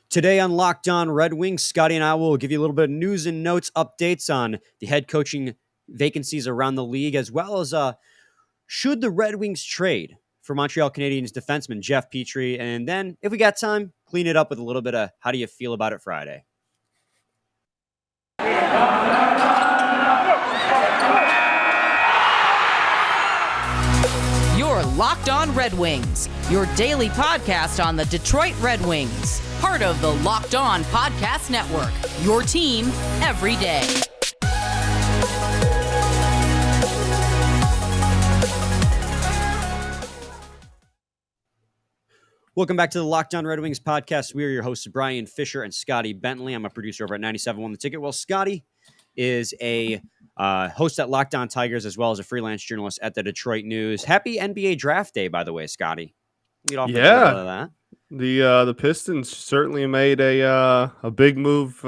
Today on Locked On Red Wings, Scotty and I will give you a little bit of news and notes, updates on the head coaching vacancies around the league, as well as should the Red Wings trade for Montreal Canadiens defenseman Jeff Petry, and then, if we got time, clean it up with a little bit of how do you feel about it Friday. You're Locked On Red Wings, your daily podcast on the Detroit Red Wings. Part of the Locked On Podcast Network, your team every day. Welcome back to the Locked On Red Wings podcast. We are your hosts, Brian Fisher and Scotty Bentley. I'm a producer over at 97.1 The Ticket. Well, Scotty is a host at Locked On Tigers, as well as a freelance journalist at the Detroit News. Happy NBA Draft Day, by the way, Scotty. Lead off with a little bit of that. The Pistons certainly made a big move,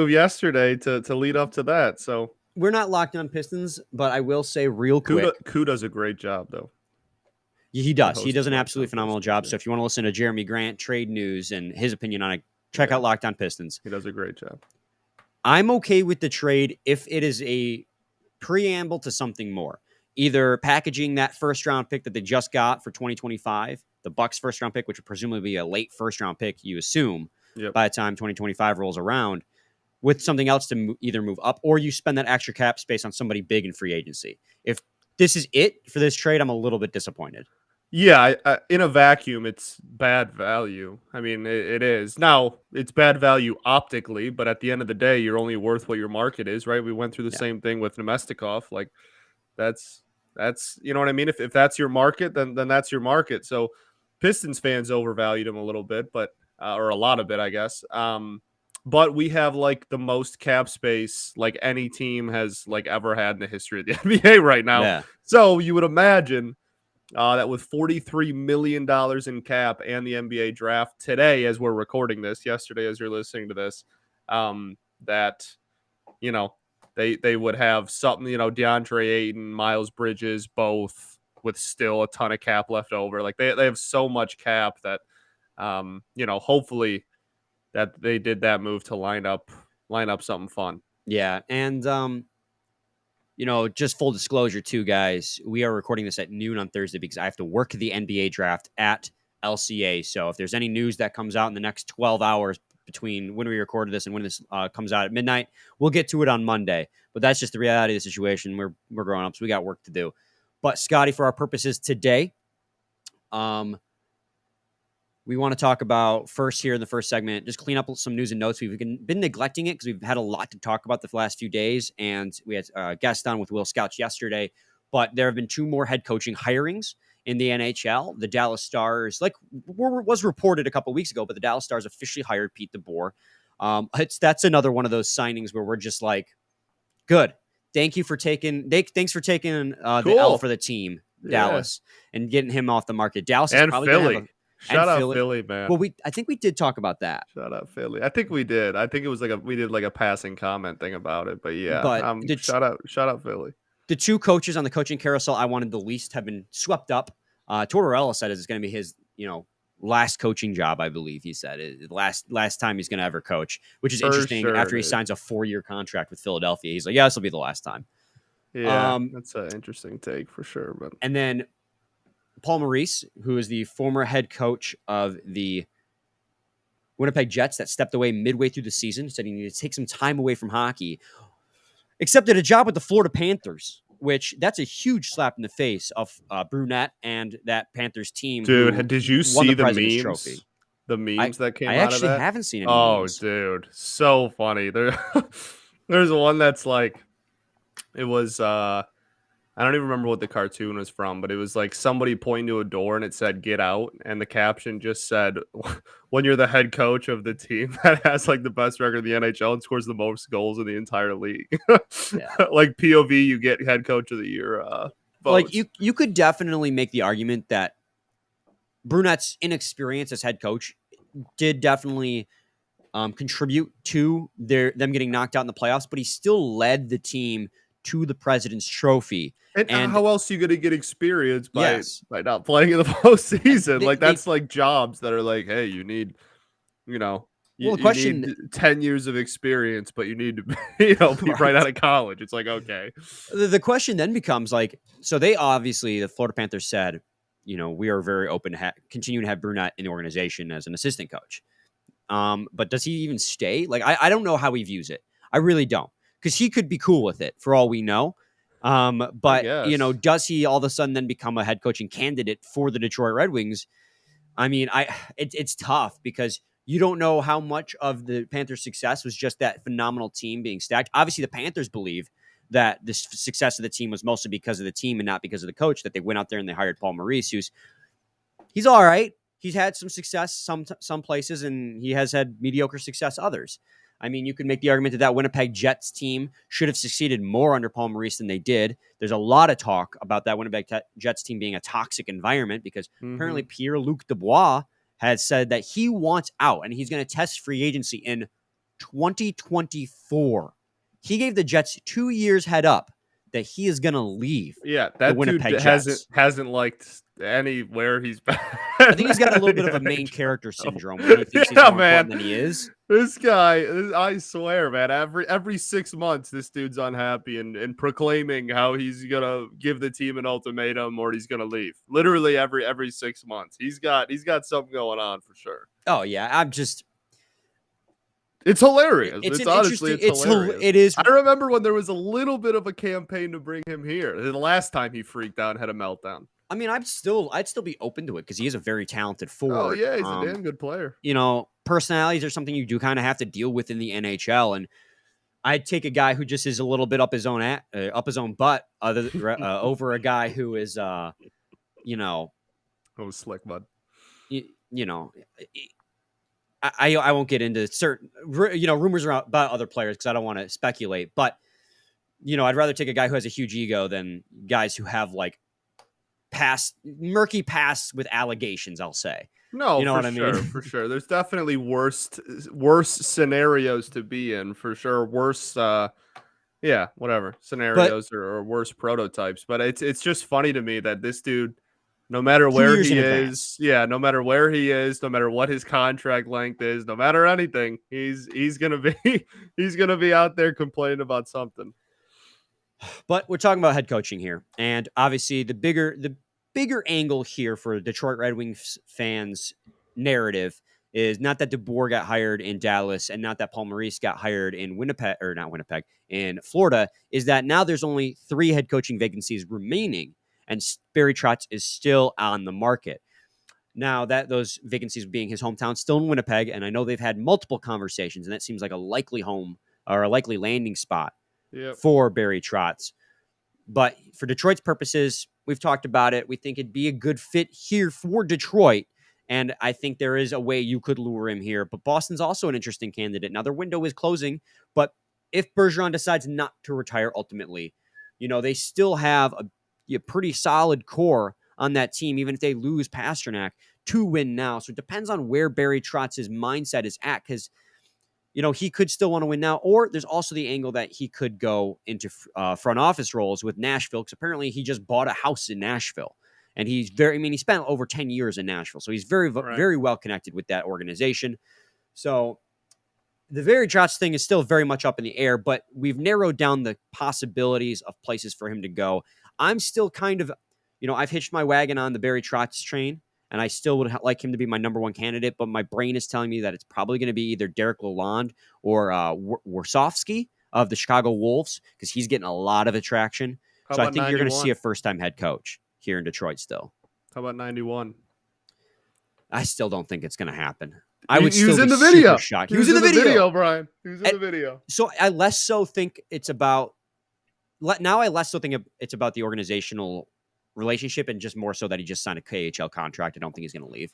yesterday to lead up to that. So we're not Locked On Pistons, but I will say real quick, Koo does a great job though. He does. He does an absolutely phenomenal job. So if you want to listen to Jeremy Grant, trade news, and his opinion on it, check out Locked On Pistons. He does a great job. I'm okay with the trade if it is a preamble to something more. Either packaging that first-round pick that they just got for 2025, the Bucks first-round pick, which would presumably be a late first-round pick, you assume, by the time 2025 rolls around, with something else to either move up, or you spend that extra cap space on somebody big in free agency. If this is it for this trade, I'm a little bit disappointed. Yeah, in a vacuum, it's bad value. I mean, it is. Now, it's bad value optically, but at the end of the day, you're only worth what your market is, right? We went through the same thing with Nemestikov. Like, that's you know what I mean? If that's your market, then that's your market. So Pistons fans overvalued him a little bit, but or a lot of it, I guess. But we have like the most cap space like any team has like ever had in the history of the NBA right now. Yeah. So you would imagine that with $43 million in cap and the NBA draft today, as we're recording this, yesterday as you're listening to this, that, you know, they would have something, you know, DeAndre Ayton, Miles Bridges, both with still a ton of cap left over. Like they have so much cap that, you know, hopefully that they did that move to line up something fun. Yeah. And, you know, just full disclosure too, guys, we are recording this at noon on Thursday because I have to work the NBA draft at LCA. So if there's any news that comes out in the next 12 hours between when we recorded this and when this comes out at midnight, we'll get to it on Monday. But that's just the reality of the situation. We're growing up, so we got work to do. But Scotty, for our purposes today, we want to talk about first here in the first segment, just clean up some news and notes. We've been neglecting it because we've had a lot to talk about the last few days, and we had a guest on with Will Scouts yesterday. But there have been two more head coaching hirings in the NHL. The Dallas Stars, like was reported a couple of weeks ago, but the Dallas Stars officially hired Pete DeBoer. That's another one of those signings where we're just like, good. Thanks for taking the L for the team, Dallas, and getting him off the market. Dallas and is probably Philly. Shout out Philly, man. Well, I think we did talk about that. Shout out Philly. I think we did. I think it was we did like a passing comment thing about it. But yeah, shout out Philly. The two coaches on the coaching carousel I wanted the least have been swept up. Tortorella said it's going to be his, last coaching job. I believe he said last time he's going to ever coach, which is interesting. Sure, after he signs a 4-year contract with Philadelphia, he's like, yeah, this will be the last time. Yeah, that's an interesting take for sure. But and then Paul Maurice, who is the former head coach of the Winnipeg Jets that stepped away midway through the season, said he needed to take some time away from hockey, accepted a job with the Florida Panthers, which that's a huge slap in the face of Brunette and that Panthers team. Dude, did you see the memes? Trophy. The memes that came out of that? I actually haven't seen any memes. Dude, so funny. There's one that's like, it was, I don't even remember what the cartoon was from, but it was like somebody pointing to a door and it said, "Get out." And the caption just said, when you're the head coach of the team that has like the best record in the NHL and scores the most goals in the entire league. Like POV, you get head coach of the year. Like you could definitely make the argument that Brunette's inexperience as head coach did definitely contribute to them getting knocked out in the playoffs, but he still led the team to the President's Trophy. And how else are you going to get experience by not playing in the postseason? Like that's like jobs that are like, hey, you need you know, Well, the you need question 10 years of experience, but you need to be right right. out of college. It's like, okay. The question then becomes like, so they obviously, the Florida Panthers said, we are very open to continuing to have Brunette in the organization as an assistant coach. But does he even stay? Like, I don't know how he views it. I really don't, because he could be cool with it for all we know. I But guess. does he all of a sudden then become a head coaching candidate for the Detroit Red Wings? I mean, it's tough because you don't know how much of the Panthers' success was just that phenomenal team being stacked. Obviously, the Panthers believe that the success of the team was mostly because of the team and not because of the coach, that they went out there and they hired Paul Maurice, he's all right. He's had some success some places, and he has had mediocre success others. I mean, you could make the argument that Winnipeg Jets team should have succeeded more under Paul Maurice than they did. There's a lot of talk about that Winnipeg Jets team being a toxic environment because apparently Pierre-Luc Dubois has said that he wants out and he's going to test free agency in 2024. He gave the Jets 2 years head up that he is going to leave. Yeah, the that Winnipeg dude Jets. hasn't liked anywhere he's been. I think he's got a little bit of a main character syndrome where he thinks he's more important than he is. This guy, I swear, man, every 6 months, this dude's unhappy and proclaiming how he's gonna give the team an ultimatum or he's gonna leave. Literally every 6 months, he's got something going on for sure. Oh yeah, It's hilarious. It's honestly, it's hilarious. It is. I remember when there was a little bit of a campaign to bring him here. The last time he freaked out and had a meltdown. I mean, I'd still be open to it because he is a very talented forward. Oh yeah, he's a damn good player. Personalities are something you do kind of have to deal with in the NHL, and I'd take a guy who just is a little bit up his own butt, over a guy who is, Oh, slick bud. I won't get into certain, rumors about other players because I don't want to speculate. But, I'd rather take a guy who has a huge ego than guys who have like murky pasts with allegations, I'll say. No, you know what I mean? For sure. There's definitely worse scenarios to be in, for sure. Worse, scenarios or worse prototypes. But it's just funny to me that this dude, no matter where he is, no matter where he is, no matter what his contract length is, no matter anything, he's gonna be out there complaining about something. But we're talking about head coaching here, and obviously the bigger angle here for Detroit Red Wings fans' narrative is not that DeBoer got hired in Dallas and not that Paul Maurice got hired in in Florida, is that now there's only 3 head coaching vacancies remaining, and Barry Trotz is still on the market. Now that those vacancies being his hometown, still in Winnipeg, and I know they've had multiple conversations, and that seems like a likely home or a likely landing spot for Barry Trotz. But for Detroit's purposes, we've talked about it. We think it'd be a good fit here for Detroit. And I think there is a way you could lure him here. But Boston's also an interesting candidate. Now, their window is closing. But if Bergeron decides not to retire ultimately, they still have a pretty solid core on that team, even if they lose Pasternak, to win now. So it depends on where Barry Trotz's mindset is at, because he could still want to win now, or there's also the angle that he could go into front office roles with Nashville, because apparently he just bought a house in Nashville, and he spent over 10 years in Nashville, so he's very, very well connected with that organization. So the Barry Trotz thing is still very much up in the air, but we've narrowed down the possibilities of places for him to go. I'm still kind of, I've hitched my wagon on the Barry Trotz train, and I still would like him to be my number one candidate, but my brain is telling me that it's probably going to be either Derek Lalonde or Warsofsky of the Chicago Wolves, because he's getting a lot of attraction. So I think 91? You're going to see a first-time head coach here in Detroit still. How about 91? I still don't think it's going to happen. He was in the video. Shocked. He was in the video, Brian. He was in the video. So I less so think it's about now. I less so think it's about the organizational relationship, and just more so that he just signed a KHL contract. I don't think he's going to leave.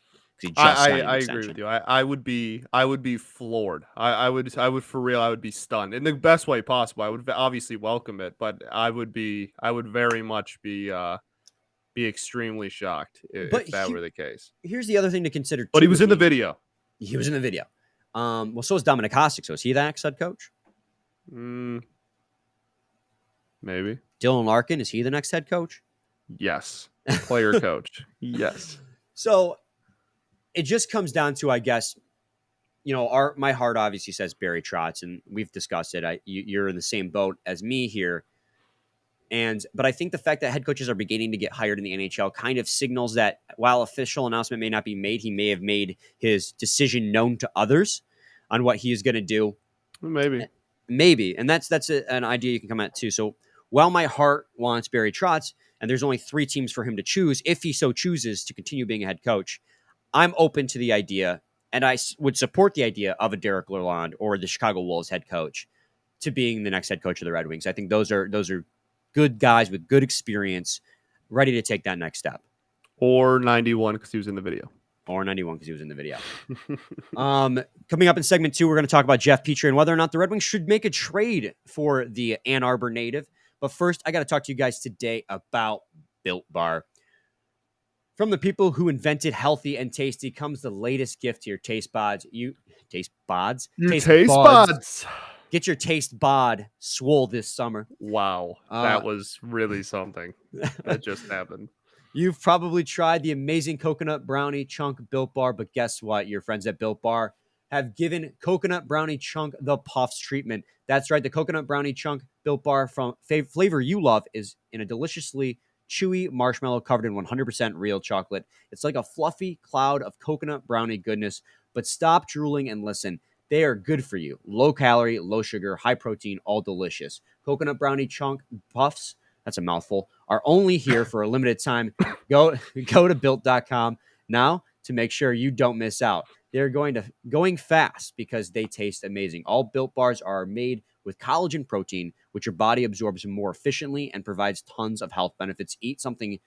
I agree with you. I would be floored. I would for real. I would be stunned in the best way possible. I would obviously welcome it, but I would very much be extremely shocked if that were the case. Here's the other thing to consider. But he was in the video. He was in the video. Well, so is Dominic Hasek. So is he the next head coach? Maybe. Dylan Larkin, is he the next head coach? Yes. Player coach. Yes. So it just comes down to, I guess, my heart obviously says Barry Trotz, and we've discussed it. You're in the same boat as me here. But I think the fact that head coaches are beginning to get hired in the NHL kind of signals that while official announcement may not be made, he may have made his decision known to others on what he is going to do. Maybe. And that's an idea you can come at too. So while my heart wants Barry Trotz, and there's only 3 teams for him to choose, if he so chooses to continue being a head coach, I'm open to the idea, and I would support the idea of a Derek Lalonde or the Chicago Wolves head coach to being the next head coach of the Red Wings. I think those are good guys with good experience, ready to take that next step. Or 91 because he was in the video. Coming up in segment 2, we're going to talk about Jeff Petry and whether or not the Red Wings should make a trade for the Ann Arbor native. But first, I got to talk to you guys today about Built Bar. From the people who invented healthy and tasty comes the latest gift to your taste buds. Taste buds? Taste buds. Get your taste bod swole this summer. Wow. That was really something that just happened. You've probably tried the amazing coconut brownie chunk Built Bar, but guess what? Your friends at Built Bar have given coconut brownie chunk the Puffs treatment. That's right. The coconut brownie chunk Built Bar from flavor you love is in a deliciously chewy marshmallow covered in 100% real chocolate. It's like a fluffy cloud of coconut brownie goodness, but stop drooling and listen. They are good for you. Low calorie, low sugar, high protein, all delicious. Coconut brownie chunk puffs, that's a mouthful, are only here for a limited time. Go to built.com now to make sure you don't miss out. They're going fast because they taste amazing. All Built Bars are made with collagen protein, which your body absorbs more efficiently and provides tons of health benefits. Eat something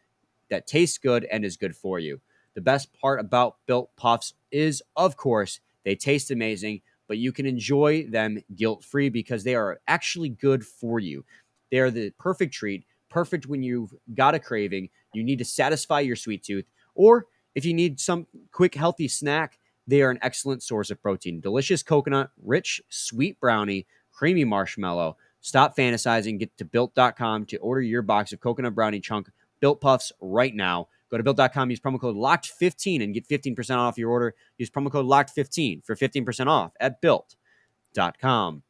that tastes good and is good for you. The best part about Built Puffs is, of course, they taste amazing, but you can enjoy them guilt-free because they are actually good for you. They are the perfect treat, perfect when you've got a craving, you need to satisfy your sweet tooth, or if you need some quick, healthy snack, they are an excellent source of protein. Delicious coconut, rich, sweet brownie, creamy marshmallow. Stop fantasizing. Get to Built.com to order your box of coconut brownie chunk Built Puffs right now. Go to Built.com, use promo code LOCKED15 and get 15% off your order. Use promo code LOCKED15 for 15% off at Built.com.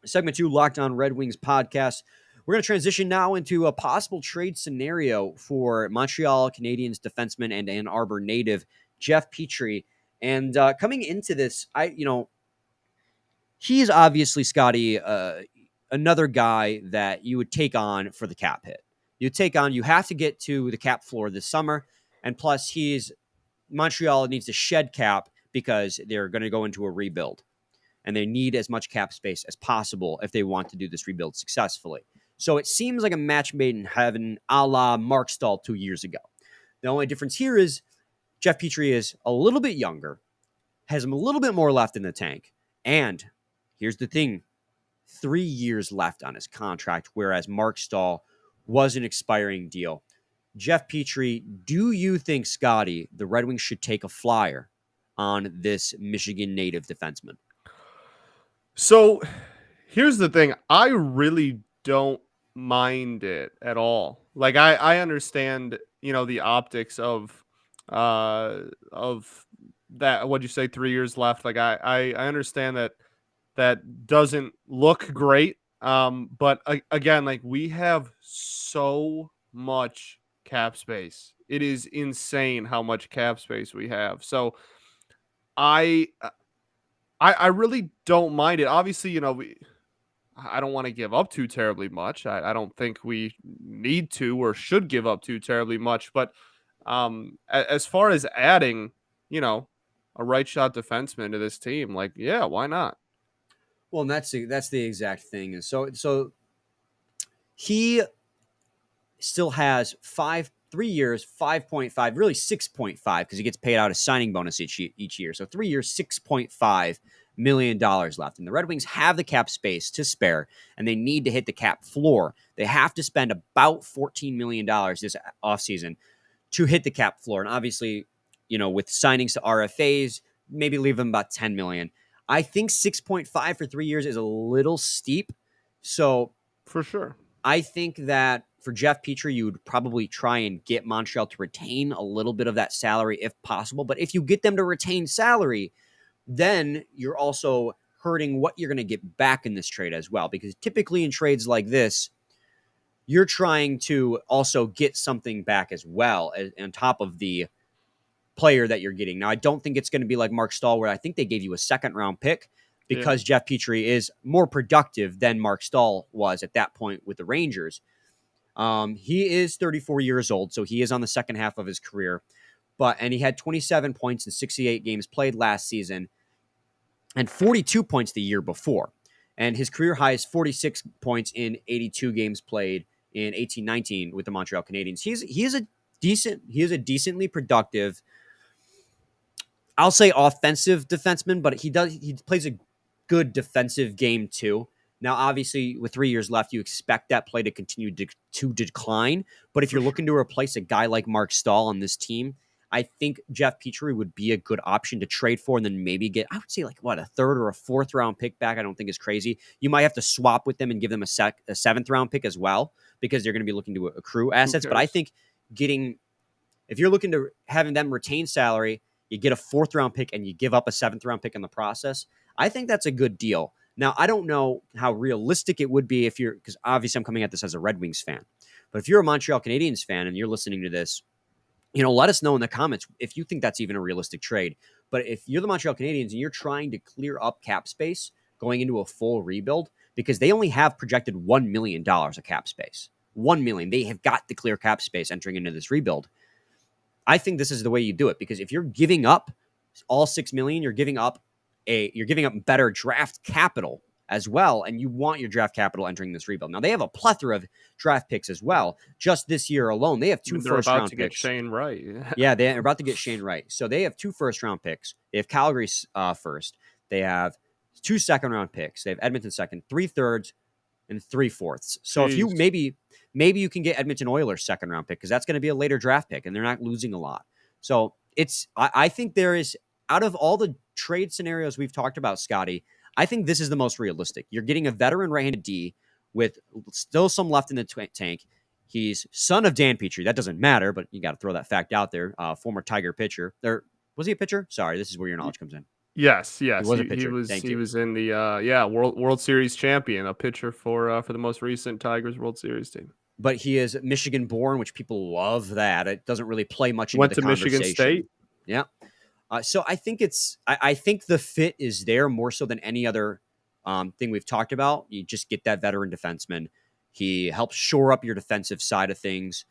Segment 2, Locked On Red Wings podcast. We're going to transition now into a possible trade scenario for Montreal Canadiens defenseman and Ann Arbor native Jeff Petry. And coming into this, he is obviously, Scotty, another guy that you would take on for the cap hit. You have to get to the cap floor this summer. And plus, Montreal needs to shed cap because they're going to go into a rebuild. And they need as much cap space as possible if they want to do this rebuild successfully. So it seems like a match made in heaven a la Mark Stahl 2 years ago. The only difference here is Jeff Petry is a little bit younger, has a little bit more left in the tank. And here's the thing, 3 years left on his contract, whereas Mark Stahl was an expiring deal. Jeff Petry, do you think, Scotty, the Red Wings should take a flyer on this Michigan native defenseman? So here's the thing. I really don't mind it at all. Like I understand, the optics of that. What'd you say? 3 years left. Like I understand that doesn't look great. But again, like we have so much cap space. It is insane how much cap space we have. So I really don't mind it. Obviously, I don't want to give up too terribly much. I don't think we need to or should give up too terribly much. But as far as adding, a right shot defenseman to this team, like, yeah, why not? Well, and that's the exact thing. And so he still has 3 years, 5.5, really 6.5, because he gets paid out a signing bonus each year. So 3 years, $6.5 million left. And the Red Wings have the cap space to spare, and they need to hit the cap floor. They have to spend about $14 million this offseason to hit the cap floor. And obviously, with signings to RFAs, maybe leave them about $10 million. I think 6.5 for 3 years is a little steep. So for sure, I think that for Jeff Petry, you would probably try and get Montreal to retain a little bit of that salary if possible. But if you get them to retain salary, then you're also hurting what you're going to get back in this trade as well. Because typically in trades like this, you're trying to also get something back as well on top of the player that you're getting. Now, I don't think it's going to be like Mark Stahl, where I think they gave you a second-round pick because Jeff Petry is more productive than Mark Stahl was at that point with the Rangers. He is 34 years old, so he is on the second half of his career. And he had 27 points in 68 games played last season and 42 points the year before. And his career high is 46 points in 82 games played in 18-19 with the Montreal Canadiens. He is a decently productive, I'll say offensive defenseman, but he plays a good defensive game too. Now, obviously, with 3 years left, you expect that play to continue to decline. But if you're looking to replace a guy like Mark Stahl on this team, I think Jeff Petry would be a good option to trade for and then maybe get, I would say, a third or a fourth round pick back. I don't think is crazy. You might have to swap with them and give them a seventh round pick as well, because they're going to be looking to accrue assets. But I think if you're looking to having them retain salary, you get a fourth round pick and you give up a seventh round pick in the process. I think that's a good deal. Now, I don't know how realistic it would be because obviously I'm coming at this as a Red Wings fan. But if you're a Montreal Canadiens fan and you're listening to this, let us know in the comments if you think that's even a realistic trade. But if you're the Montreal Canadiens and you're trying to clear up cap space going into a full rebuild, because they only have projected $1 million of cap space. $1 million. They have got to clear cap space entering into this rebuild. I think this is the way you do it, because if you're giving up all $6 million, you're giving up better draft capital as well, and you want your draft capital entering this rebuild. Now, they have a plethora of draft picks as well. Just this year alone, they have two first-round picks. Get Shane Wright. Yeah, they're about to get Shane Wright. So they have 2 first-round picks. They have Calgary first. They have 2 second-round picks. They have Edmonton second, 3 thirds, and 3 fourths. So if you maybe you can get Edmonton Oilers second-round pick, because that's going to be a later draft pick, and they're not losing a lot. So I think there is, out of all the trade scenarios we've talked about, Scotty, I think this is the most realistic. You're getting a veteran right-handed D with still some left in the tank. He's son of Dan Petry. That doesn't matter, but you got to throw that fact out there. Former Tiger pitcher. Was he a pitcher? Sorry, this is where your knowledge comes in. Yes. He was a pitcher. He was in the World Series champion, a pitcher for the most recent Tigers World Series team. But he is Michigan born, which people love that. It doesn't really play much into Went the to conversation. Michigan State. Yeah. So I think I think the fit is there more so than any other thing we've talked about. You just get that veteran defenseman. He helps shore up your defensive side of things.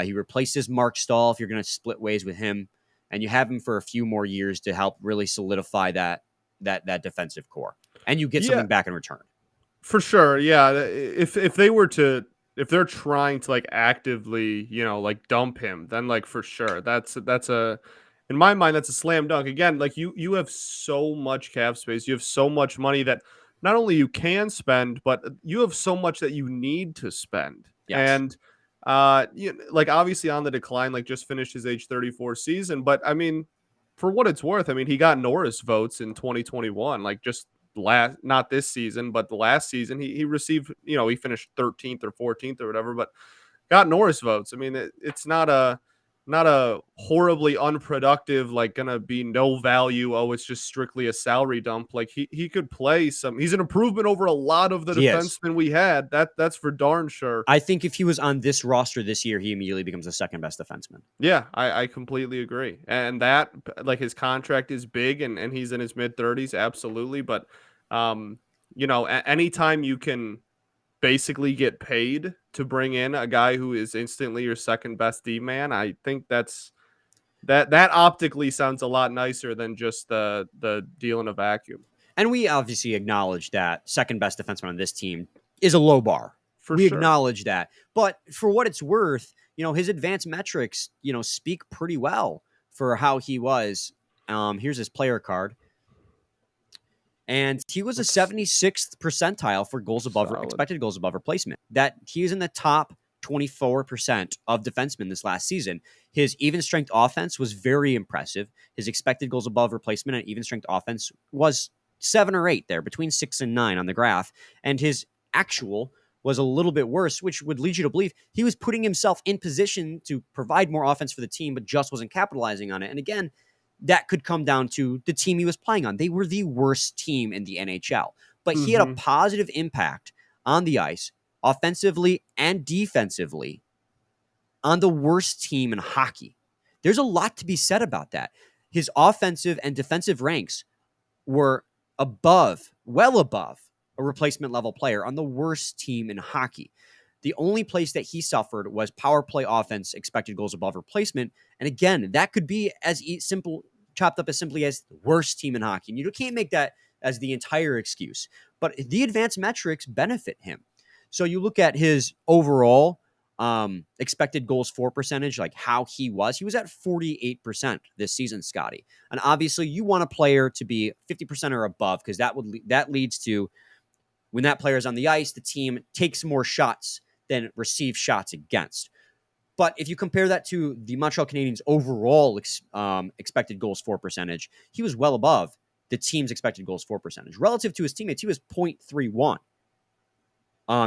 He replaces Mark Stahl if you're going to split ways with him, and you have him for a few more years to help really solidify that defensive core, and you get something back in return. For sure, yeah. If they're trying to actively dump him, then for sure that's a. In my mind, that's a slam dunk. Again, you have so much cap space. You have so much money that not only you can spend, but you have so much that you need to spend. Yes. And obviously on the decline, just finished his age 34 season. But I mean, for what it's worth, I mean, he got Norris votes in 2021. Not this season, but the last season, he received, he finished 13th or 14th or whatever, but got Norris votes. I mean, it's not a horribly unproductive, gonna be no value. Oh, it's just strictly a salary dump. He could play he's an improvement over a lot of the defensemen we had. That's for darn sure. I think if he was on this roster this year, he immediately becomes the second best defenseman. Yeah, I completely agree. And that, his contract is big and he's in his mid 30s. Absolutely. But, anytime you can basically get paid to bring in a guy who is instantly your second best D man, I think that optically sounds a lot nicer than just the deal in a vacuum. And we obviously acknowledge that second best defenseman on this team is a low bar. We acknowledge that. But for what it's worth, his advanced metrics, speak pretty well for how he was. Here's his player card. And he was a 76th percentile for expected goals above replacement. That he is in the top 24% of defensemen this last season. His even strength offense was very impressive. His expected goals above replacement and even strength offense was 7 or 8 there, between 6 and 9 on the graph. And his actual was a little bit worse, which would lead you to believe he was putting himself in position to provide more offense for the team, but just wasn't capitalizing on it. And again, that could come down to the team he was playing on. They were the worst team in the NHL, but he had a Mm-hmm. positive impact on the ice, offensively and defensively, on the worst team in hockey. There's a lot to be said about that. His offensive and defensive ranks were well above a replacement level player on the worst team in hockey. The only place that he suffered was power play offense, expected goals above replacement. And again, that could be as simple, chopped up as simply as the worst team in hockey. And you can't make that as the entire excuse. But the advanced metrics benefit him. So you look at his overall expected goals for percentage, like how he was at 48% this season, Scotty. And obviously you want a player to be 50% or above, because that leads to, when that player is on the ice, the team takes more shots than receives shots against. But if you compare that to the Montreal Canadiens' overall expected goals for percentage, he was well above the team's expected goals for percentage. Relative to his teammates, he was 0.31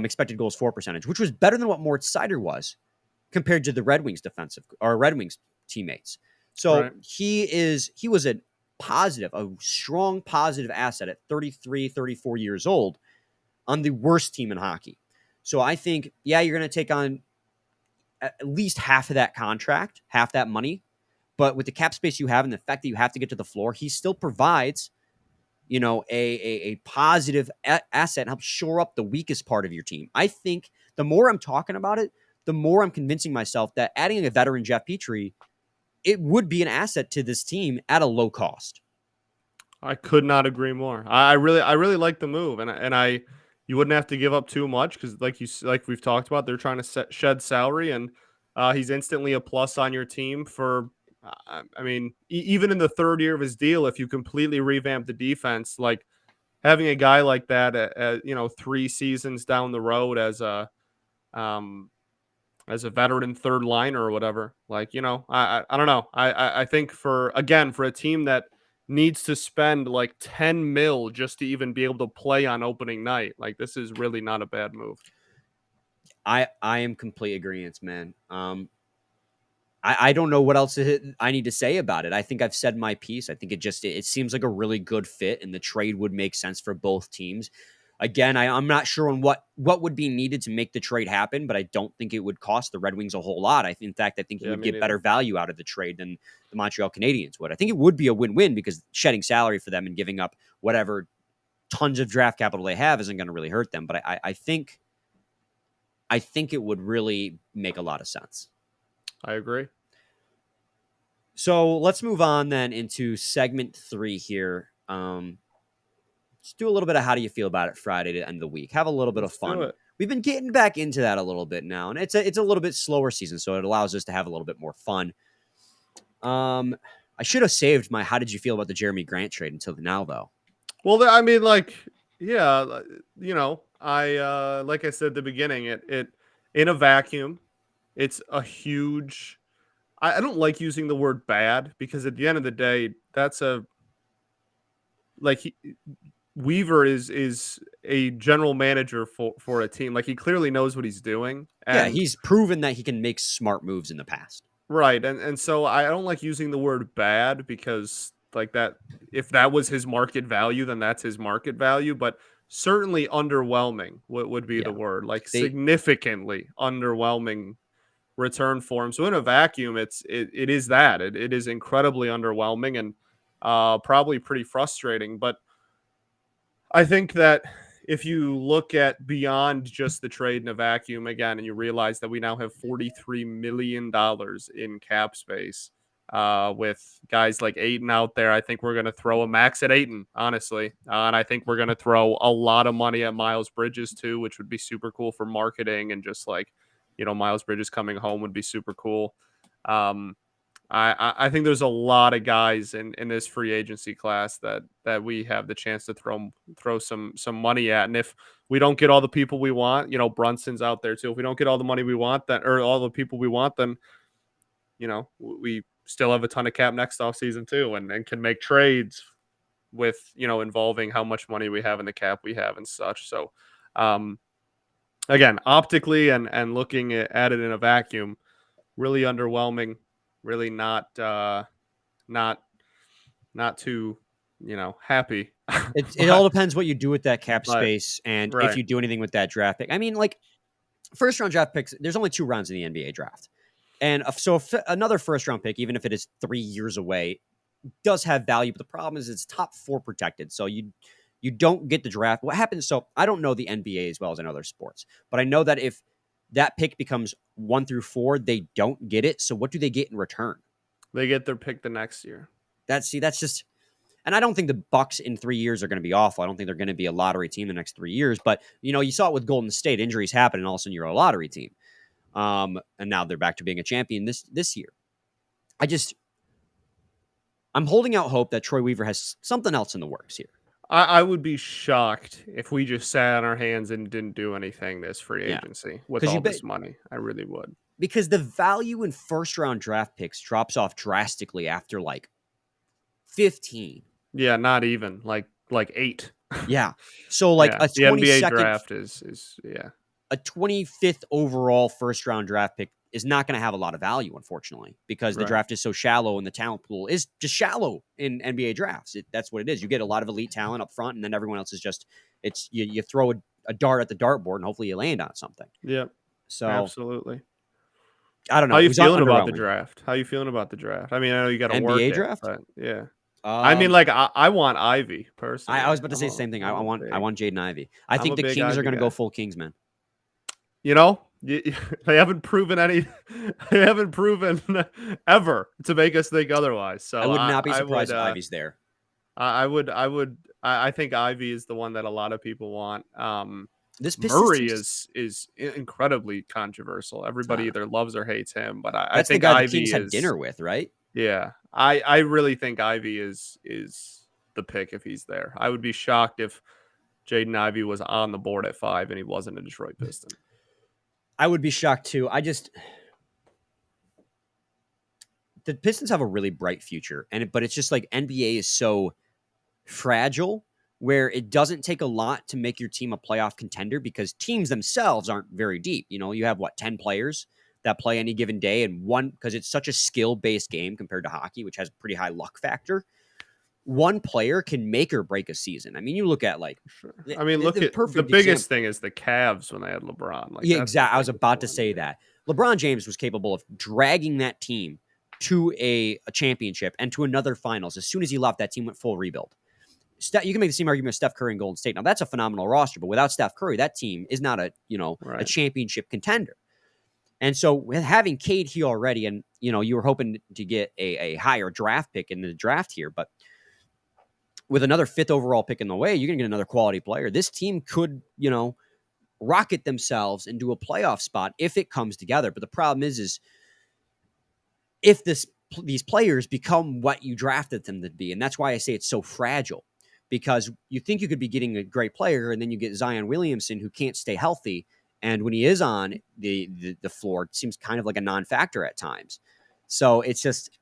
expected goals for percentage, which was better than what Moritz Seider was compared to the Red Wings teammates. So Right. he was a strong positive asset at 33, 34 years old on the worst team in hockey. So I think, you're going to take on at least half of that contract, half that money. But with the cap space you have and the fact that you have to get to the floor, he still provides, a positive asset and helps shore up the weakest part of your team. I think the more I'm talking about it, the more I'm convincing myself that adding a veteran Jeff Petry, it would be an asset to this team at a low cost. I could not agree more. I really like the move, and you wouldn't have to give up too much, because like we've talked about, they're trying to shed salary, and he's instantly a plus on your team for. I mean, even in the third year of his deal, if you completely revamp the defense, like having a guy like that, 3 seasons down the road um, as a veteran third liner or whatever, like, I don't know. I think for a team that needs to spend like 10 mil just to even be able to play on opening night, like, this is really not a bad move. I am complete agreement, man. I don't know what else I need to say about it. I think I've said my piece. I think it seems like a really good fit, and the trade would make sense for both teams. Again, I'm not sure on what would be needed to make the trade happen, but I don't think it would cost the Red Wings a whole lot. In fact, I think you would get better value out of the trade than the Montreal Canadiens would. I think it would be a win-win, because shedding salary for them and giving up whatever tons of draft capital they have isn't going to really hurt them. But I think it would really make a lot of sense. I agree. So let's move on then into segment 3 here. Let's do a little bit of how do you feel about it Friday to end the week. Have a little bit of fun. We've been getting back into that a little bit now, and it's a little bit slower season, so it allows us to have a little bit more fun. I should have saved my how did you feel about the Jeremy Grant trade until now, though. Well, I mean, like, yeah, I like I said at the beginning, it in a vacuum, it's a huge. I don't like using the word bad, because at the end of the day, that's Weaver is a general manager for a team. Like, he clearly knows what he's doing. And he's proven that he can make smart moves in the past. Right. And so I don't like using the word bad, because like that, if that was his market value, then that's his market value. But certainly underwhelming would be the word, like significantly underwhelming return for him. So in a vacuum, it is that it is incredibly underwhelming, and probably pretty frustrating. But I think that if you look at beyond just the trade in a vacuum again, and you realize that we now have $43 million in cap space, with guys like Ayton out there, I think we're going to throw a max at Ayton, honestly. And I think we're going to throw a lot of money at Miles Bridges too, which would be super cool for marketing, and just like, Miles Bridges coming home would be super cool. I think there's a lot of guys in this free agency class that we have the chance to throw some money at. And if we don't get all the people we want, Brunson's out there too. If we don't get all the money we want, or all the people we want, then we still have a ton of cap next offseason too, and can make trades with involving how much money we have in the cap we have and such. So again, optically and looking at it in a vacuum, really underwhelming. Really not not too, happy. It all depends what you do with that cap but- space and if right. you do anything with that draft pick. I mean, like, first round draft picks, there's only 2 rounds in the NBA draft. And so if another first round pick, even if it is 3 years away, does have value. But the problem is it's top 4 protected. So you don't get the draft. What happens? So I don't know the NBA as well as I know other sports, but I know that if that pick becomes 1 through 4, they don't get it. So what do they get in return? They get their pick the next year. That's just, and I don't think the Bucks in 3 years are going to be awful. I don't think they're going to be a lottery team the next 3 years. But you saw it with Golden State. Injuries happen, and all of a sudden you're a lottery team. And now they're back to being a champion this year. I'm holding out hope that Troy Weaver has something else in the works here. I would be shocked if we just sat on our hands and didn't do anything this free agency with all this money. I really would. Because the value in first round draft picks drops off drastically after like 15. Yeah, not even like 8. Yeah. So like a the NBA draft is a 25th overall first round draft pick is not going to have a lot of value, unfortunately, because the draft is so shallow and the talent pool is just shallow in NBA drafts. That's what it is. You get a lot of elite talent up front, and then everyone else is just you throw a dart at the dartboard and hopefully you land on something. Yeah. So absolutely. I don't know. How you feeling about the draft? I mean, I know you got to work NBA draft, but yeah. I mean, like I want Ivy personally. I was about to say the same thing. I want Jaden Ivey. I think the Kings are going to go full Kings, man. They haven't proven they haven't proven ever to make us think otherwise. So I would not be surprised if Ivy's there. I think Ivy is the one that a lot of people want. This Murray is incredibly controversial. Everybody either loves or hates him, but I think the guy Ivy the Kings had dinner with, right? Yeah, I really think Ivy is the pick if he's there. I would be shocked if Jaden Ivey was on the board at 5 and he wasn't a Detroit Piston. I would be shocked too. The Pistons have a really bright future, but it's just like NBA is so fragile where it doesn't take a lot to make your team a playoff contender because teams themselves aren't very deep. You have 10 players that play any given day, and because it's such a skill-based game compared to hockey, which has a pretty high luck factor. One player can make or break a season. I mean, you look at the biggest thing is the Cavs when they had LeBron. Exactly. I was about to say that. LeBron James was capable of dragging that team to a championship and to another finals. As soon as he left, that team went full rebuild. You can make the same argument with Steph Curry and Golden State. Now, that's a phenomenal roster, but without Steph Curry, that team is not a championship contender. And so with having Cade here already, and you were hoping to get a higher draft pick in the draft here, but with another 5th overall pick in the way, you're going to get another quality player. This team could, rocket themselves into a playoff spot if it comes together. But the problem is if these players become what you drafted them to be, and that's why I say it's so fragile, because you think you could be getting a great player, and then you get Zion Williamson who can't stay healthy, and when he is on the floor, it seems kind of like a non-factor at times. So it's just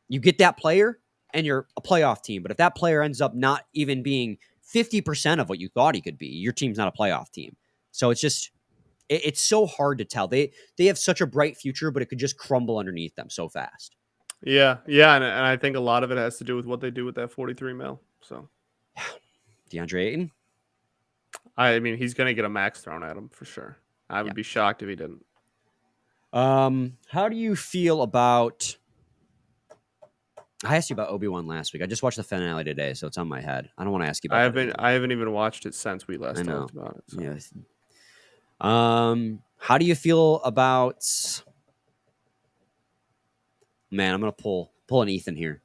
you get that player, and you're a playoff team. But if that player ends up not even being 50% of what you thought he could be, your team's not a playoff team. So it's just, it's so hard to tell. They have such a bright future, but it could just crumble underneath them so fast. Yeah. And I think a lot of it has to do with what they do with that $43 million. So DeAndre Ayton? I mean, he's going to get a max thrown at him for sure. I would be shocked if he didn't. How do you feel about... I asked you about Obi-Wan last week. I just watched the finale today, so it's on my head. I don't want to ask you about it. I haven't even watched it since we last talked about it. So. Yes. How do you feel about... Man, I'm going to pull an Ethan here.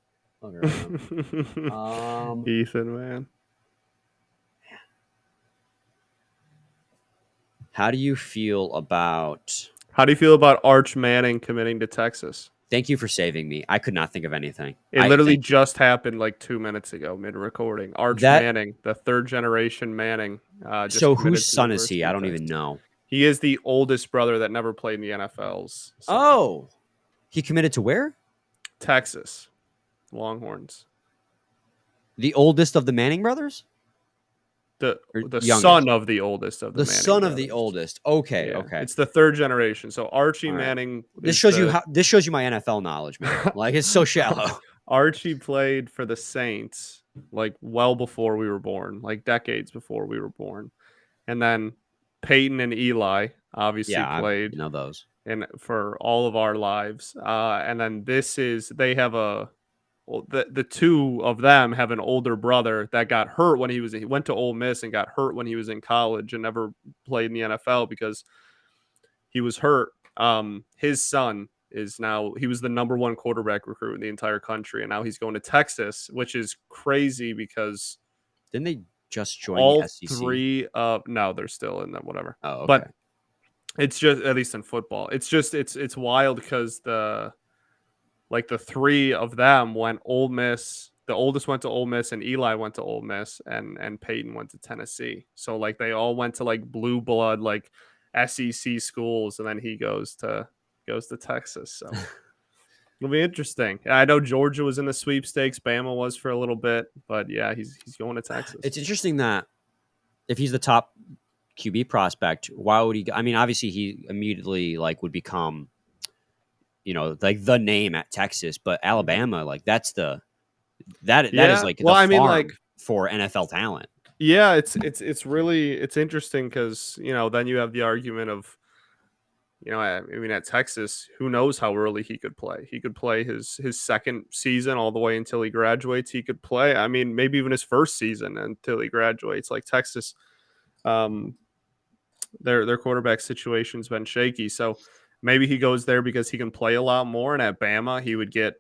Ethan, man. How do you feel about... Arch Manning committing to Texas? Thank you for saving me. I could not think of anything. It literally just happened like 2 minutes ago, mid-recording. Arch Manning, the 3rd-generation Manning. So whose son is he? I don't even know. He is the oldest brother that never played in the NFLs. So. Oh. He committed to where? Texas. Longhorns. The oldest of the Manning brothers? The son of the oldest of the Manning son brothers. Of the oldest. Okay, okay. It's the 3rd generation. So Archie Manning. This shows you my NFL knowledge, man. Like, it's so shallow. Archie played for the Saints like well before we were born, like decades before we were born. And then Peyton and Eli obviously Yeah, played you know those. and for all of our lives. And then they have the two of them have an older brother that got hurt when he went to Ole Miss and got hurt when he was in college and never played in the NFL because he was hurt. His son he was the number one quarterback recruit in the entire country, and now he's going to Texas, which is crazy because Didn't they just join the all SEC? three of no, they're still in that whatever. Oh, okay. But it's just at least in football. It's wild because the three of them went Ole Miss. The oldest went to Ole Miss, and Eli went to Ole Miss, and Peyton went to Tennessee. So like they all went to like blue blood like SEC schools, and then he goes to Texas. So it'll be interesting. I know Georgia was in the sweepstakes. Bama was for a little bit, but yeah, he's going to Texas. It's interesting that if he's the top QB prospect, why would he? I mean, obviously he immediately like would become, like the name at Texas, but Alabama, like that is like the farm for NFL talent. Yeah, it's really interesting because then you have the argument of I mean at Texas, who knows how early he could play? He could play his second season all the way until he graduates. He could play, I mean, maybe even his first season until he graduates. Like Texas, their quarterback situation's been shaky, so maybe he goes there because he can play a lot more. And at Bama, he would get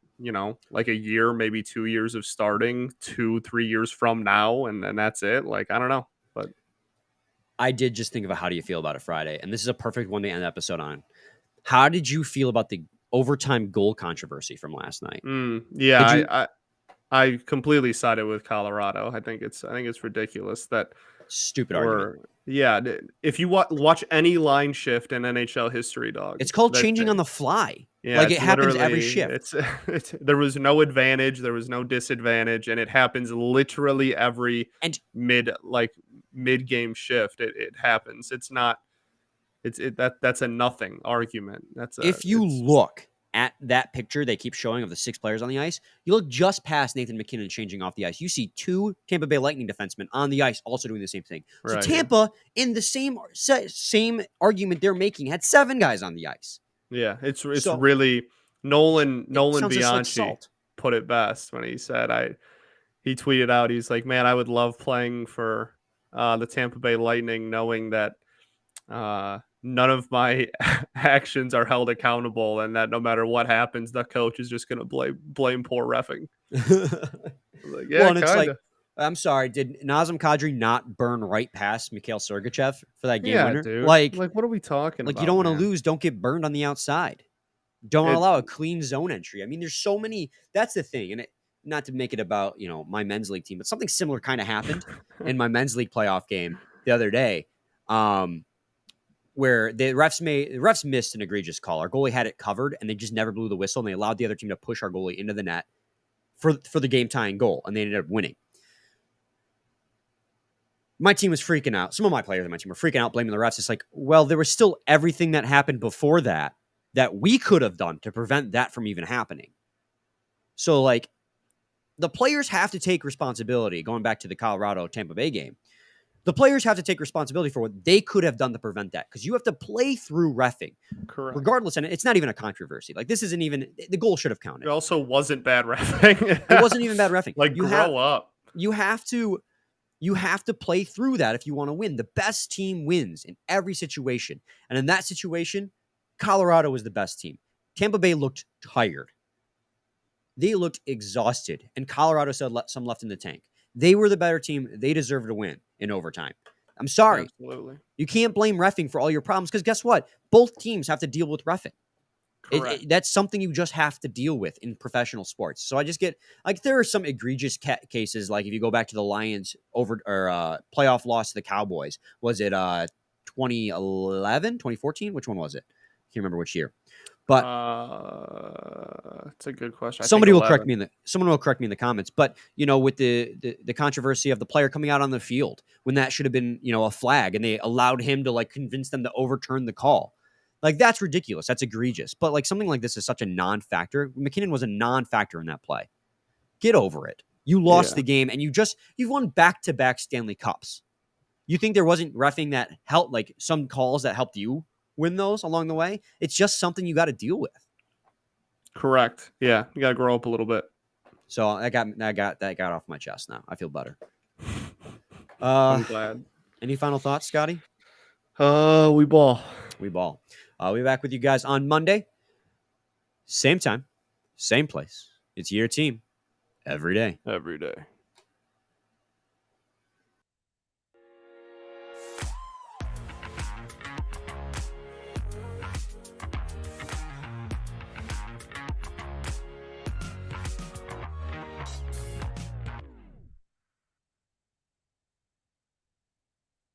like a year, maybe 2 years of starting 2-3 years from now, and that's it. Like I don't know, but I did just think about how do you feel about it Friday, and this is a perfect one to end the episode on. How did you feel about the overtime goal controversy from last night? I completely sided with Colorado. I think it's ridiculous that stupid argument. Yeah, if you watch any line shift in NHL history, dog, it's called changing on the fly. Yeah, like it happens every shift. There was no advantage, there was no disadvantage, and it happens literally every mid game shift. It happens. It's not. That's a nothing argument. If you look at that picture they keep showing of the 6 players on the ice, you look just past Nathan McKinnon changing off the ice. You see 2 Tampa Bay Lightning defensemen on the ice also doing the same thing. So Tampa, in the same argument they're making, had 7 guys on the ice. Yeah, it's really Nolan Bianchi put it best when he said he tweeted out, he's like, man, I would love playing for the Tampa Bay Lightning knowing that none of my actions are held accountable, and that no matter what happens, the coach is just going to blame poor reffing. Like, yeah, well, it's like, I'm sorry, did Nazem Kadri not burn right past Mikhail Sergachev for that game winner? Dude. Like what are we talking about? Like, you don't want to lose. Don't get burned on the outside. Don't allow a clean zone entry. I mean, there's so many. That's the thing. And not to make it about, my men's league team, but something similar kind of happened in my men's league playoff game the other day. Where the refs missed an egregious call. Our goalie had it covered, and they just never blew the whistle, and they allowed the other team to push our goalie into the net for the game-tying goal, and they ended up winning. My team was freaking out. Some of my players on my team were freaking out, blaming the refs. It's like, well, there was still everything that happened before that we could have done to prevent that from even happening. So, like, the players have to take responsibility, going back to the Colorado-Tampa Bay game. The players have to take responsibility for what they could have done to prevent that, because you have to play through reffing. Correct. Regardless, and it's not even a controversy. Like, this isn't even – the goal should have counted. It also wasn't bad reffing. It wasn't even bad reffing. Like, grow up. You have to play through that if you want to win. The best team wins in every situation. And in that situation, Colorado was the best team. Tampa Bay looked tired. They looked exhausted, and Colorado still had some left in the tank. They were the better team. They deserved to win in overtime. I'm sorry. Absolutely. You can't blame reffing for all your problems, because guess what? Both teams have to deal with reffing. That's something you just have to deal with in professional sports. So I just get, like, there are some egregious cases, like if you go back to the Lions playoff loss to the Cowboys. Was it 2011, 2014? Which one was it? I can't remember which year. But it's a good question. Someone will correct me in the comments. But with the controversy of the player coming out on the field when that should have been a flag, and they allowed him to convince them to overturn the call. Like, that's ridiculous. That's egregious. But something like this is such a non-factor. McKinnon was a non-factor in that play. Get over it. You lost Yeah. the game, and you've won back-to-back Stanley Cups. You think there wasn't reffing that helped, like some calls that helped you win those along the way? It's just something you got to deal with. Correct. Yeah, you got to grow up a little bit. So that got off my chest now. I feel better. I'm glad. Any final thoughts, Scotty? We ball. We ball. We'll be back with you guys on Monday. Same time, same place. It's your team every day. Every day.